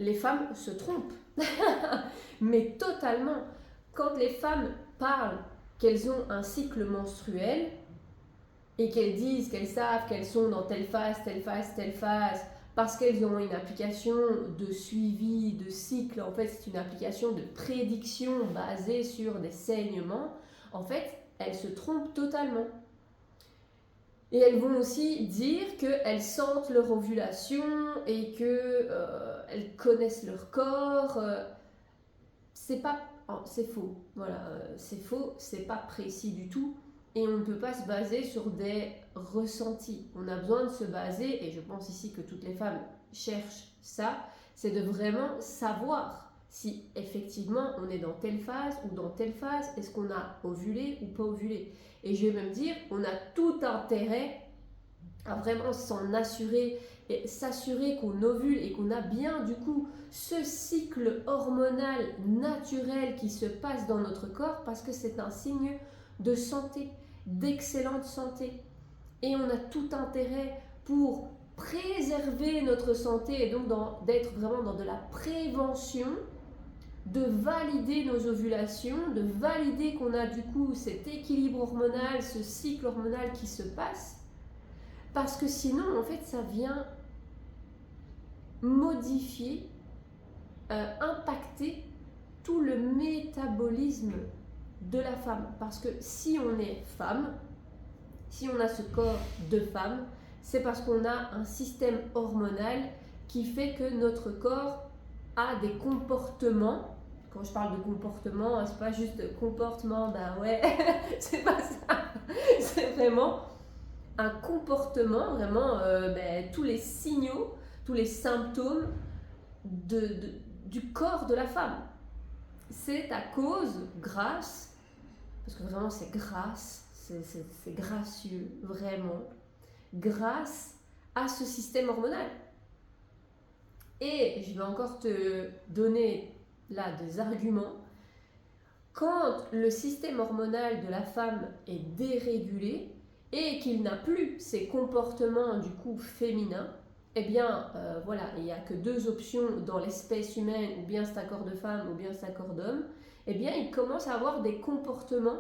les femmes se trompent. Mais totalement. Quand les femmes parlent qu'elles ont un cycle menstruel et qu'elles disent qu'elles savent qu'elles sont dans telle phase, telle phase, telle phase, parce qu'elles ont une application de suivi de cycle, en fait c'est une application de prédiction basée sur des saignements, en fait elles se trompent totalement. Et elles vont aussi dire qu'elles sentent leur ovulation et qu'elles connaissent leur corps. C'est pas, c'est faux. Voilà, c'est faux, c'est pas précis du tout. Et on ne peut pas se baser sur des ressentis. On a besoin de se baser, et je pense ici que toutes les femmes cherchent ça, c'est de vraiment savoir si effectivement on est dans telle phase ou dans telle phase, est-ce qu'on a ovulé ou pas ovulé. Et je vais même dire, on a tout intérêt à vraiment s'en assurer et s'assurer qu'on ovule et qu'on a bien du coup ce cycle hormonal naturel qui se passe dans notre corps, parce que c'est un signe de santé, d'excellente santé. Et on a tout intérêt pour préserver notre santé et donc d'être vraiment dans de la prévention, de valider nos ovulations, de valider qu'on a du coup cet équilibre hormonal, ce cycle hormonal qui se passe. Parce que sinon, en fait, ça vient modifier, impacter tout le métabolisme de la femme. Parce que si on est femme, si on a ce corps de femme, c'est parce qu'on a un système hormonal qui fait que notre corps a des comportements. Quand je parle de comportement, c'est pas juste comportement, ben ouais, c'est pas ça. C'est vraiment un comportement, vraiment tous les signaux, tous les symptômes du corps de la femme. C'est à cause, grâce, parce que vraiment c'est grâce, c'est gracieux, vraiment, grâce à ce système hormonal. Et je vais encore te donner là des arguments. Quand le système hormonal de la femme est dérégulé et qu'il n'a plus ces comportements du coup féminins, eh bien voilà, il n'y a que deux options dans l'espèce humaine, ou bien c'est un corps de femme ou bien c'est un corps d'homme, eh bien il commence à avoir des comportements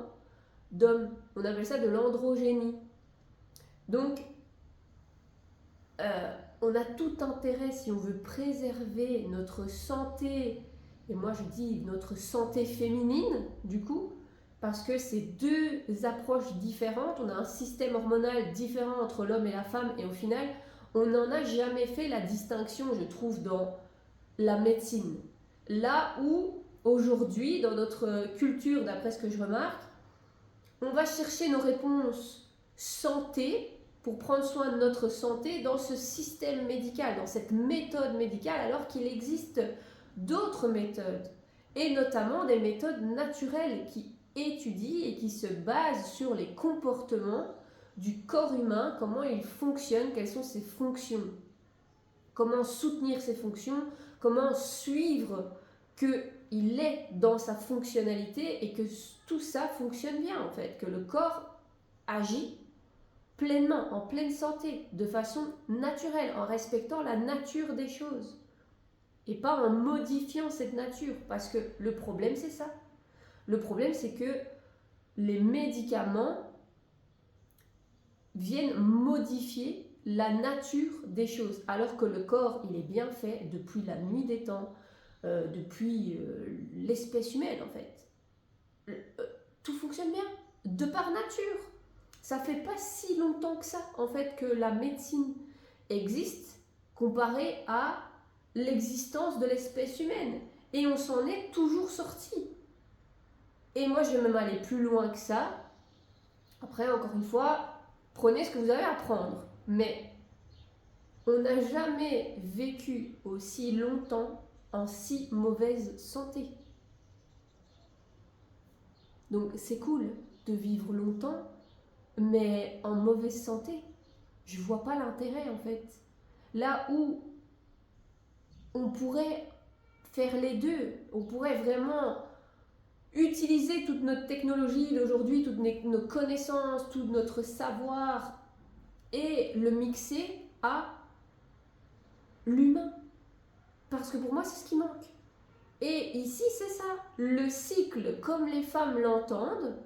d'homme. On appelle ça de l'androgénie. Donc on a tout intérêt, si on veut préserver notre santé, et moi je dis notre santé féminine du coup, parce que c'est deux approches différentes, on a un système hormonal différent entre l'homme et la femme, et au final on n'en a jamais fait la distinction, je trouve, dans la médecine. Là où aujourd'hui, dans notre culture, d'après ce que je remarque, on va chercher nos réponses santé pour prendre soin de notre santé dans ce système médical, dans cette méthode médicale, alors qu'il existe d'autres méthodes, et notamment des méthodes naturelles qui étudient et qui se basent sur les comportements du corps humain, comment il fonctionne, quelles sont ses fonctions, comment soutenir ses fonctions, comment suivre qu'il est dans sa fonctionnalité et que tout ça fonctionne bien en fait, que le corps agit pleinement, en pleine santé, de façon naturelle, en respectant la nature des choses et pas en modifiant cette nature, parce que le problème c'est ça. Le problème c'est que les médicaments viennent modifier la nature des choses, alors que le corps il est bien fait depuis la nuit des temps, depuis l'espèce humaine en fait. Tout fonctionne bien, de par nature. Ça fait pas si longtemps que ça en fait que la médecine existe comparé à l'existence de l'espèce humaine, et on s'en est toujours sorti. Et moi je vais même aller plus loin que ça. Après, encore une fois, prenez ce que vous avez à prendre, mais on n'a jamais vécu aussi longtemps en si mauvaise santé. Donc c'est cool de vivre longtemps, mais en mauvaise santé. Je vois pas l'intérêt en fait. Là où on pourrait faire les deux, on pourrait vraiment utiliser toute notre technologie d'aujourd'hui, toutes nos connaissances, tout notre savoir, et le mixer à l'humain. Parce que pour moi, c'est ce qui manque. Et ici, c'est ça. Le cycle, comme les femmes l'entendent,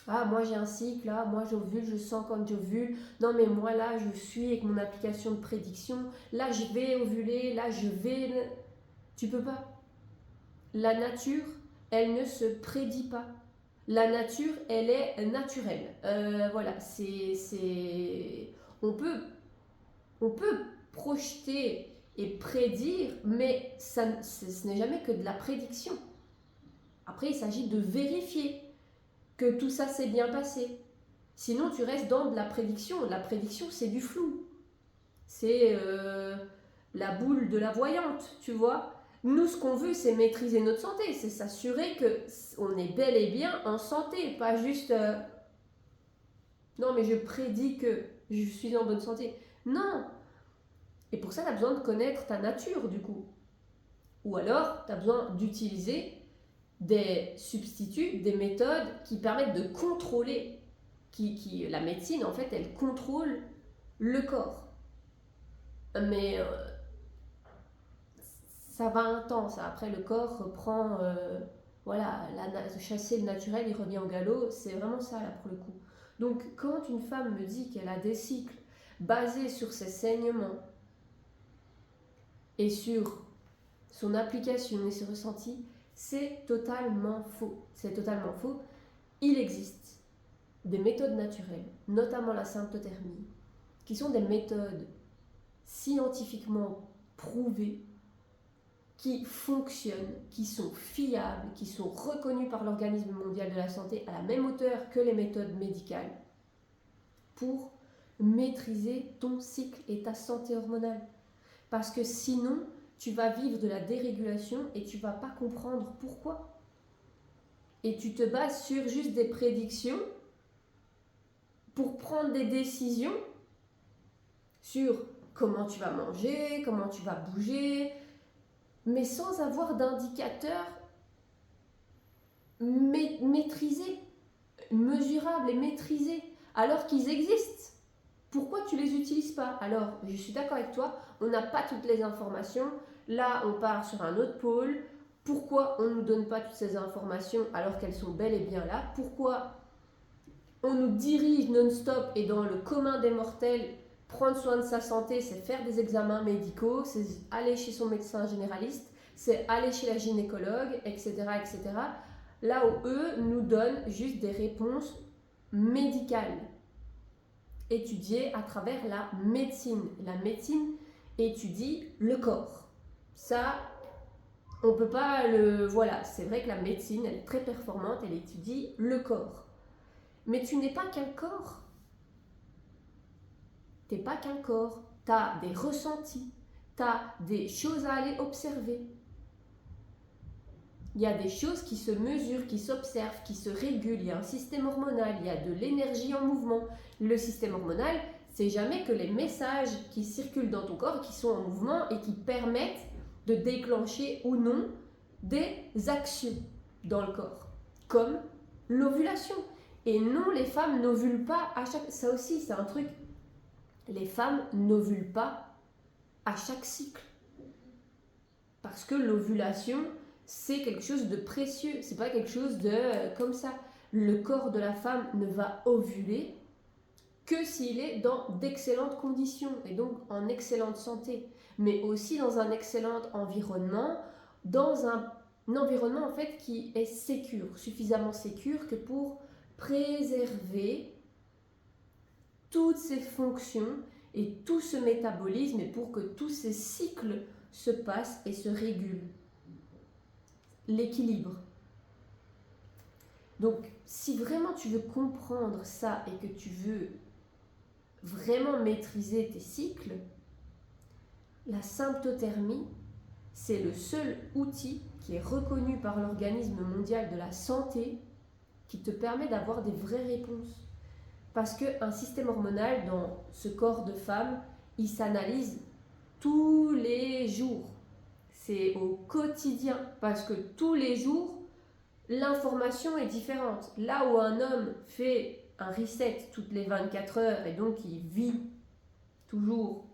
ah, moi j'ai un cycle, là, moi j'ovule, je sens quand j'ovule. Non, mais moi là, je suis avec mon application de prédiction. Là, je vais ovuler, là, je vais. Tu peux pas. La nature, elle ne se prédit pas. La nature, elle est naturelle. Voilà, on peut projeter et prédire, mais ce n'est jamais que de la prédiction. Après, il s'agit de vérifier que tout ça s'est bien passé. Sinon, tu restes dans de la prédiction. La prédiction, c'est du flou. C'est la boule de la voyante, tu vois. Nous, ce qu'on veut, c'est maîtriser notre santé. C'est s'assurer qu'on est bel et bien en santé. Pas juste, non, mais je prédis que je suis en bonne santé. Non. Et pour ça, tu as besoin de connaître ta nature, du coup. Ou alors, tu as besoin d'utiliser des substituts, des méthodes qui permettent de contrôler, la médecine en fait elle contrôle le corps, mais ça va un temps, ça. Après le corps reprend, voilà, chasser le naturel, il revient au galop, c'est vraiment ça là pour le coup. Donc quand une femme me dit qu'elle a des cycles basés sur ses saignements et sur son application et ses ressentis, c'est totalement faux. C'est totalement faux. Il existe des méthodes naturelles, notamment la symptothermie, qui sont des méthodes scientifiquement prouvées, qui fonctionnent, qui sont fiables, qui sont reconnues par l'Organisme mondial de la santé à la même hauteur que les méthodes médicales, pour maîtriser ton cycle et ta santé hormonale. Parce que sinon, tu vas vivre de la dérégulation et tu vas pas comprendre pourquoi. Et tu te bases sur juste des prédictions pour prendre des décisions sur comment tu vas manger, comment tu vas bouger, mais sans avoir d'indicateurs maîtrisés, mesurables et maîtrisés, alors qu'ils existent. Pourquoi tu les utilises pas? Alors, je suis d'accord avec toi, on n'a pas toutes les informations. Là, on part sur un autre pôle. Pourquoi on ne nous donne pas toutes ces informations alors qu'elles sont bel et bien là? Pourquoi on nous dirige non-stop et dans le commun des mortels, prendre soin de sa santé, c'est faire des examens médicaux, c'est aller chez son médecin généraliste, c'est aller chez la gynécologue, etc., etc. Là où eux nous donnent juste des réponses médicales, étudiées à travers la médecine. La médecine étudie le corps. Ça, on peut pas le... Voilà, c'est vrai que la médecine, elle est très performante, elle étudie le corps. Mais tu n'es pas qu'un corps. Tu n'es pas qu'un corps. Tu as des ressentis. Tu as des choses à aller observer. Il y a des choses qui se mesurent, qui s'observent, qui se régulent. Il y a un système hormonal, il y a de l'énergie en mouvement. Le système hormonal, c'est jamais que les messages qui circulent dans ton corps, qui sont en mouvement et qui permettent de déclencher ou non des actions dans le corps, comme l'ovulation. Et non, les femmes n'ovulent pas à chaque... Ça aussi, c'est un truc. Les femmes n'ovulent pas à chaque cycle. Parce que l'ovulation, c'est quelque chose de précieux. C'est pas quelque chose de comme ça. Le corps de la femme ne va ovuler que s'il est dans d'excellentes conditions et donc en excellente santé. Mais aussi dans un excellent environnement, dans un environnement en fait qui est sécure, suffisamment sécure que pour préserver toutes ces fonctions et tout ce métabolisme et pour que tous ces cycles se passent et se régulent. L'équilibre. Donc, si vraiment tu veux comprendre ça et que tu veux vraiment maîtriser tes cycles, la symptothermie, c'est le seul outil qui est reconnu par l'Organisme mondial de la santé qui te permet d'avoir des vraies réponses. Parce qu'un système hormonal dans ce corps de femme, il s'analyse tous les jours. C'est au quotidien. Parce que tous les jours, l'information est différente. Là où un homme fait un reset toutes les 24 heures et donc il vit toujours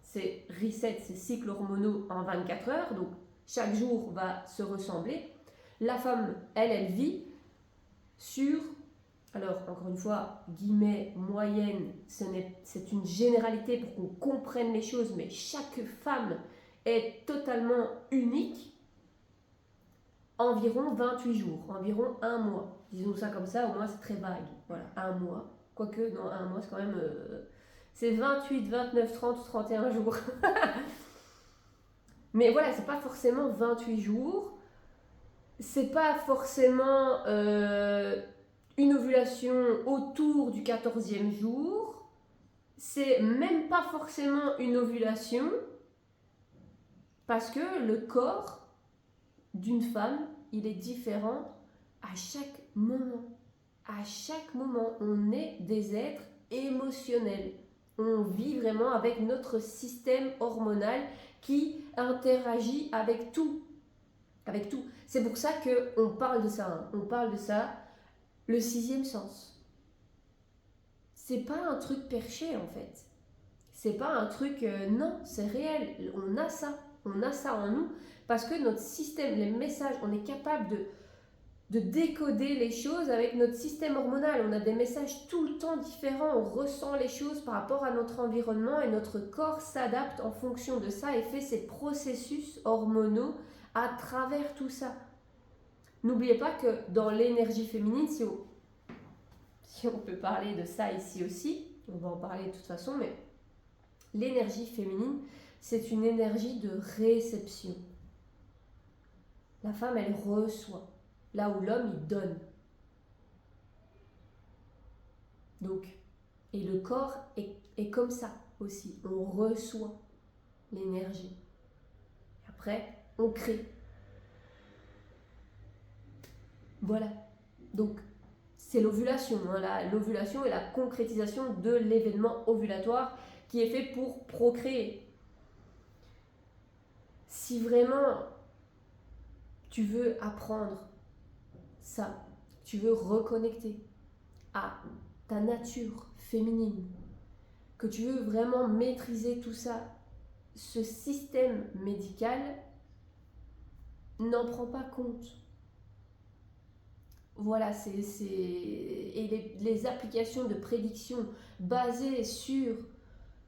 c'est reset, c'est cycles hormonaux en 24 heures, donc chaque jour va se ressembler. La femme, elle vit sur, alors encore une fois, guillemets, moyenne, c'est une généralité pour qu'on comprenne les choses, mais chaque femme est totalement unique, environ 28 jours, environ un mois. Disons ça comme ça, au moins c'est très vague. Voilà, un mois. Quoique, non, un mois c'est quand même... c'est 28, 29, 30, 31 jours. Mais voilà, c'est pas forcément 28 jours. C'est pas forcément une ovulation autour du 14e jour. C'est même pas forcément une ovulation parce que le corps d'une femme, il est différent à chaque moment. À chaque moment, on est des êtres émotionnels. On vit vraiment avec notre système hormonal qui interagit avec tout. Avec tout. C'est pour ça qu'on parle de ça. On parle de ça, le 6e sens. C'est pas un truc perché en fait. C'est pas un truc... non, c'est réel. On a ça. On a ça en nous. Parce que notre système, les messages, on est capable de décoder les choses avec notre système hormonal. On a des messages tout le temps différents, on ressent les choses par rapport à notre environnement et notre corps s'adapte en fonction de ça et fait ses processus hormonaux à travers tout ça. N'oubliez pas que dans l'énergie féminine, si on peut parler de ça ici aussi, on va en parler de toute façon, mais l'énergie féminine, c'est une énergie de réception. La femme, elle reçoit. Là où l'homme, il donne. Donc, et le corps est comme ça aussi. On reçoit l'énergie. Après, on crée. Voilà. Donc, c'est l'ovulation. Hein. L'ovulation est la concrétisation de l'événement ovulatoire qui est fait pour procréer. Si vraiment tu veux apprendre ça, tu veux reconnecter à ta nature féminine, que tu veux vraiment maîtriser tout ça, ce système médical n'en prend pas compte. Voilà, et les applications de prédiction basées sur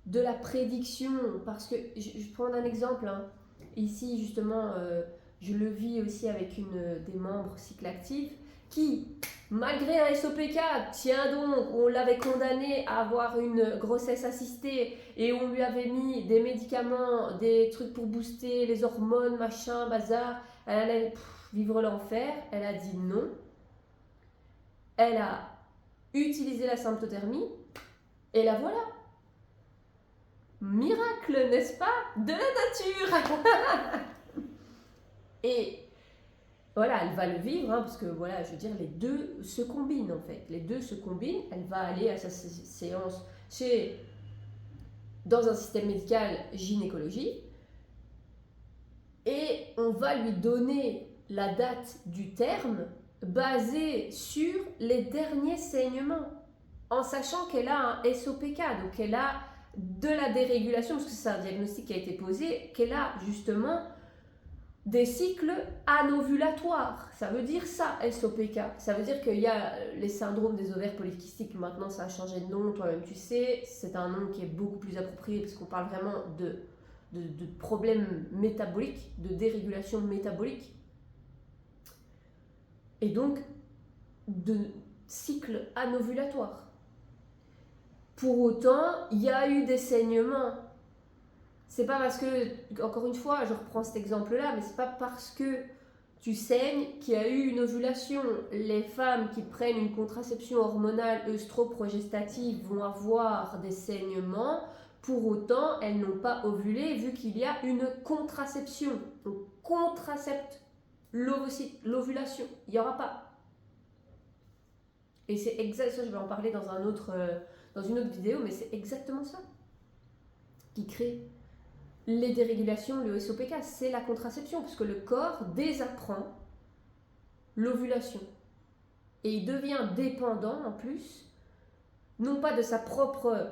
de la prédiction, parce que je prends un exemple, hein. Ici justement, je le vis aussi avec une des membres Cycle Active, qui, malgré un SOPK, tiens donc, on l'avait condamné à avoir une grossesse assistée et on lui avait mis des médicaments, des trucs pour booster les hormones, machin, bazar, elle allait vivre l'enfer, elle a dit non. Elle a utilisé la symptothermie et la voilà. Miracle, n'est-ce pas? De la nature. Et voilà, elle va le vivre, hein, parce que voilà, je veux dire, les deux se combinent en fait. Les deux se combinent. Elle va aller à sa séance dans un système médical gynécologie et on va lui donner la date du terme basée sur les derniers saignements, en sachant qu'elle a un SOPK, donc elle a de la dérégulation, parce que c'est un diagnostic qui a été posé, qu'elle a justement des cycles anovulatoires. Ça veut dire ça, SOPK. Ça veut dire qu'il y a les syndromes des ovaires polykystiques. Maintenant, ça a changé de nom, toi-même tu sais. C'est un nom qui est beaucoup plus approprié, parce qu'on parle vraiment de problèmes métaboliques, de dérégulation métabolique. Et donc, de cycles anovulatoires. Pour autant, il y a eu des saignements. C'est pas parce que, encore une fois, je reprends cet exemple-là, mais c'est pas parce que tu saignes qu'il y a eu une ovulation. Les femmes qui prennent une contraception hormonale œstroprogestative vont avoir des saignements. Pour autant, elles n'ont pas ovulé vu qu'il y a une contraception. Donc, contracepte l'ovulation. Il n'y aura pas. Et c'est exact, ça je vais en parler dans une autre vidéo, mais c'est exactement ça qui crée les dérégulations, le SOPK, c'est la contraception, puisque le corps désapprend l'ovulation. Et il devient dépendant en plus, non pas de sa propre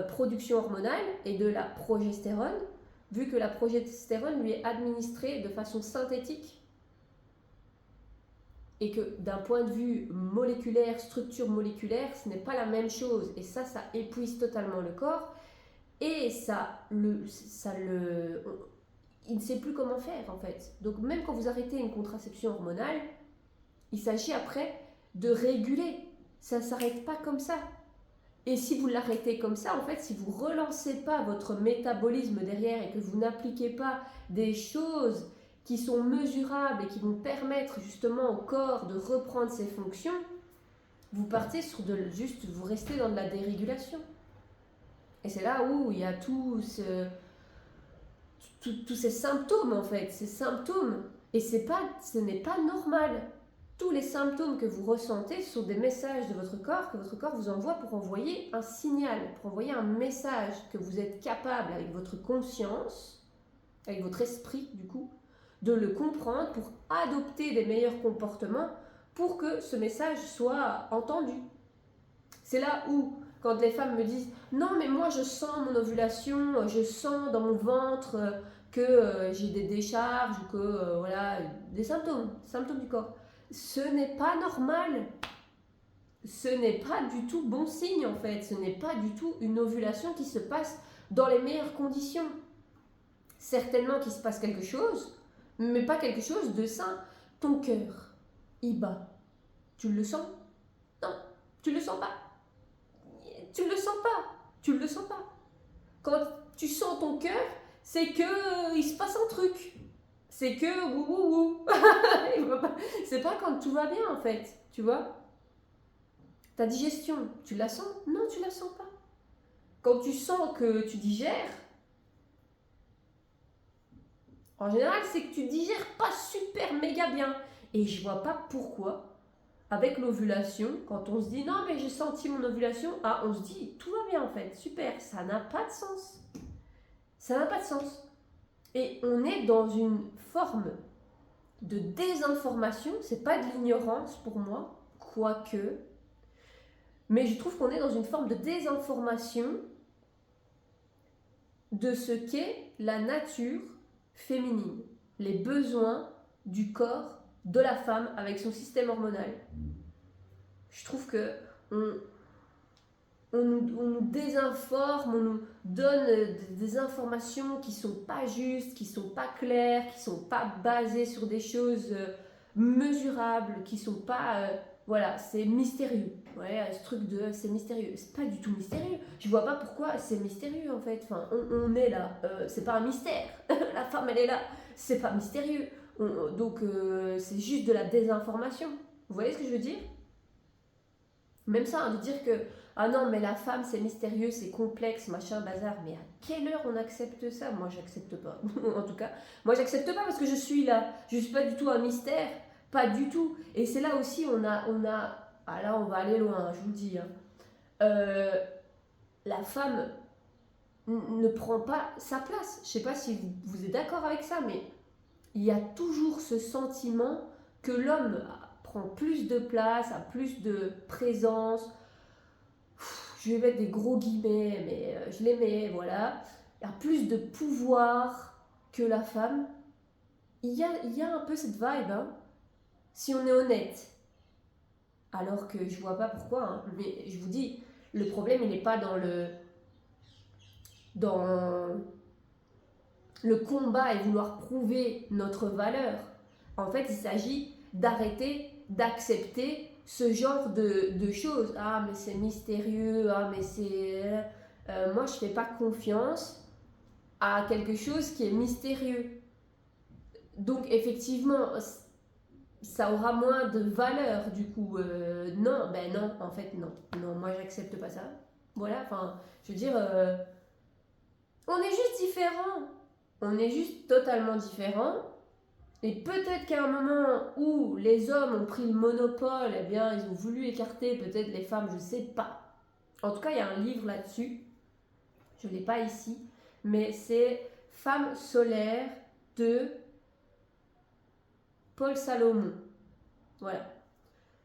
production hormonale et de la progestérone, vu que la progestérone lui est administrée de façon synthétique et que d'un point de vue moléculaire, structure moléculaire, ce n'est pas la même chose. Et ça épuise totalement le corps et il ne sait plus comment faire en fait. Donc même quand vous arrêtez une contraception hormonale, il s'agit après de réguler. Ça ne s'arrête pas comme ça. Et si vous l'arrêtez comme ça, en fait, si vous ne relancez pas votre métabolisme derrière et que vous n'appliquez pas des choses qui sont mesurables et qui vont permettre justement au corps de reprendre ses fonctions, vous partez sur vous restez dans de la dérégulation. Et c'est là où il y a tous ces symptômes en fait, ces symptômes. Et ce n'est pas normal. Tous les symptômes que vous ressentez sont des messages de votre corps que votre corps vous envoie pour envoyer un signal, pour envoyer un message que vous êtes capable avec votre conscience, avec votre esprit du coup, de le comprendre pour adopter des meilleurs comportements pour que ce message soit entendu. C'est là où, quand les femmes me disent « Non mais moi je sens mon ovulation, je sens dans mon ventre que j'ai des décharges ou que voilà, des symptômes du corps ». Ce n'est pas normal. Ce n'est pas du tout bon signe en fait. Ce n'est pas du tout une ovulation qui se passe dans les meilleures conditions. Certainement qu'il se passe quelque chose, mais pas quelque chose de sain. Ton cœur, il bat. Tu le sens? Non, tu le sens pas. Tu le sens pas. Tu le sens pas. Quand tu sens ton cœur, c'est que il se passe un truc. C'est que wouhouhou. C'est pas quand tout va bien en fait, tu vois. Ta digestion, tu la sens? Non, tu la sens pas. Quand tu sens que tu digères, en général, c'est que tu digères pas super méga bien. Et je vois pas pourquoi, avec l'ovulation, quand on se dit non mais j'ai senti mon ovulation, on se dit tout va bien en fait, super, ça n'a pas de sens. Ça n'a pas de sens. Et on est dans une forme de désinformation, c'est pas de l'ignorance pour moi, quoique, mais je trouve qu'on est dans une forme de désinformation de ce qu'est la nature féminine, les besoins du corps de la femme avec son système hormonal. Je trouve que on nous désinforme, on nous donne des informations qui sont pas justes, qui sont pas claires, qui sont pas basées sur des choses mesurables, qui sont pas voilà, c'est mystérieux. Ouais, ce truc de c'est mystérieux, c'est pas du tout mystérieux. Je vois pas pourquoi c'est mystérieux en fait. Enfin, on est là, c'est pas un mystère. La femme elle est là, c'est pas mystérieux. Donc c'est juste de la désinformation. Vous voyez ce que je veux dire? Même ça, de dire que ah non, mais la femme c'est mystérieux, c'est complexe, machin, bazar. Mais à quelle heure on accepte ça? Moi j'accepte pas. En tout cas, moi j'accepte pas parce que je suis là. Je suis pas du tout un mystère. Pas du tout. Et c'est là aussi, ah là, on va aller loin, je vous le dis. La femme ne prend pas sa place. Je sais pas si vous êtes d'accord avec ça, mais il y a toujours ce sentiment que l'homme prend plus de place, a plus de présence. Je vais mettre des gros guillemets, mais je les mets, voilà. A plus de pouvoir que la femme. Il y a un peu cette vibe, hein. Si on est honnête, alors que je vois pas pourquoi, hein, mais je vous dis, le problème il n'est pas dans le combat et vouloir prouver notre valeur. En fait, il s'agit d'arrêter d'accepter ce genre de choses. Ah, mais c'est mystérieux, ah, mais c'est... moi, je fais pas confiance à quelque chose qui est mystérieux. Donc, effectivement, ça aura moins de valeur du coup. Non, ben non, en fait non. Non, moi j'accepte pas ça. Voilà, enfin, je veux dire, on est juste différents. On est juste totalement différents. Et peut-être qu'à un moment où les hommes ont pris le monopole, eh bien, ils ont voulu écarter peut-être les femmes, je sais pas. En tout cas, il y a un livre là-dessus. Je l'ai pas ici, mais c'est Femme solaire de Paul Salomon. Voilà.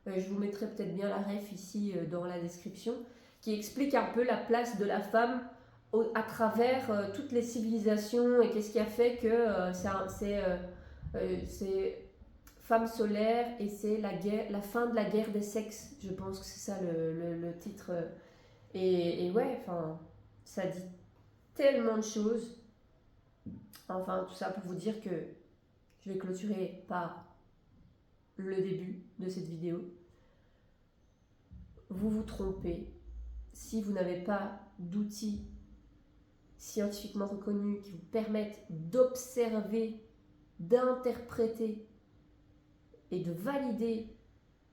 Je vous mettrai peut-être bien la ref ici dans la description, qui explique un peu la place de la femme à travers toutes les civilisations et qu'est-ce qui a fait que c'est Femme solaire et c'est la fin de la guerre des sexes. Je pense que c'est ça le titre. Et ouais, enfin, ça dit tellement de choses. Enfin, tout ça pour vous dire que je vais clôturer par le début de cette vidéo. Vous vous trompez si vous n'avez pas d'outils scientifiquement reconnus qui vous permettent d'observer, d'interpréter et de valider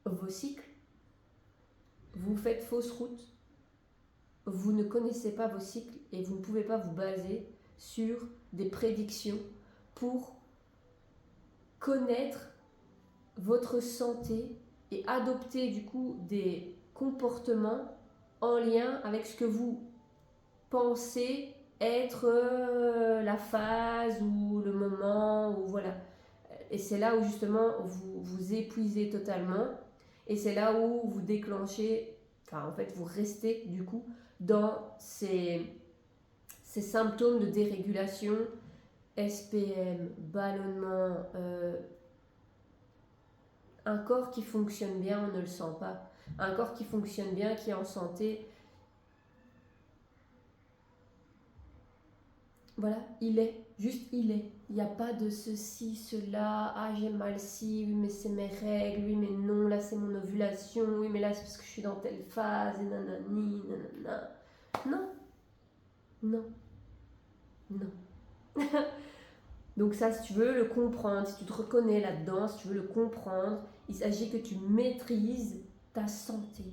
vos cycles. Vous faites fausse route, vous ne connaissez pas vos cycles et vous ne pouvez pas vous baser sur des prédictions pour connaître votre santé et adopter du coup des comportements en lien avec ce que vous pensez être la phase ou le moment ou voilà. Et c'est là où justement vous vous épuisez totalement et c'est là où vous déclenchez, enfin en fait vous restez du coup dans ces symptômes de dérégulation, SPM, ballonnement, un corps qui fonctionne bien, on ne le sent pas. Un corps qui fonctionne bien, qui est en santé, voilà, il est, juste il est. Il n'y a pas de ceci, cela, ah j'ai mal ci, oui mais c'est mes règles, oui mais non, là c'est mon ovulation, oui mais là c'est parce que je suis dans telle phase, et nanani, nanana. Non, non, non. Donc ça, si tu veux le comprendre, si tu te reconnais là-dedans, si tu veux le comprendre, il s'agit que tu maîtrises ta santé.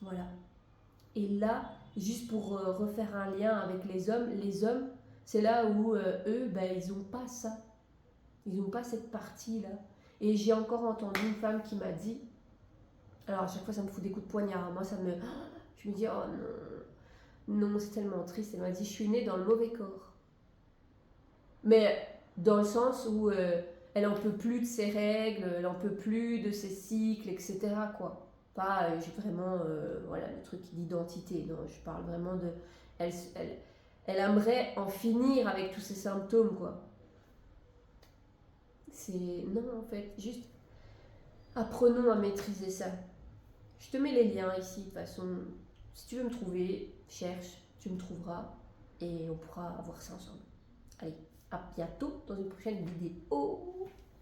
Voilà. Et là, juste pour refaire un lien avec les hommes, c'est là où eux, ils n'ont pas ça. Ils n'ont pas cette partie-là. Et j'ai encore entendu une femme qui m'a dit, alors à chaque fois ça me fout des coups de poignard, moi ça me... Je me dis, oh non, non, c'est tellement triste. Elle m'a dit, je suis née dans le mauvais corps. Mais dans le sens où elle en peut plus de ses règles, elle en peut plus de ses cycles, etc. quoi. Pas j'ai vraiment voilà le truc d'identité. Non, je parle vraiment de elle aimerait en finir avec tous ces symptômes quoi. C'est non en fait, juste apprenons à maîtriser ça. Je te mets les liens ici de toute façon. Si tu veux me trouver, cherche, tu me trouveras et on pourra voir ça ensemble. Allez, à bientôt dans une prochaine vidéo.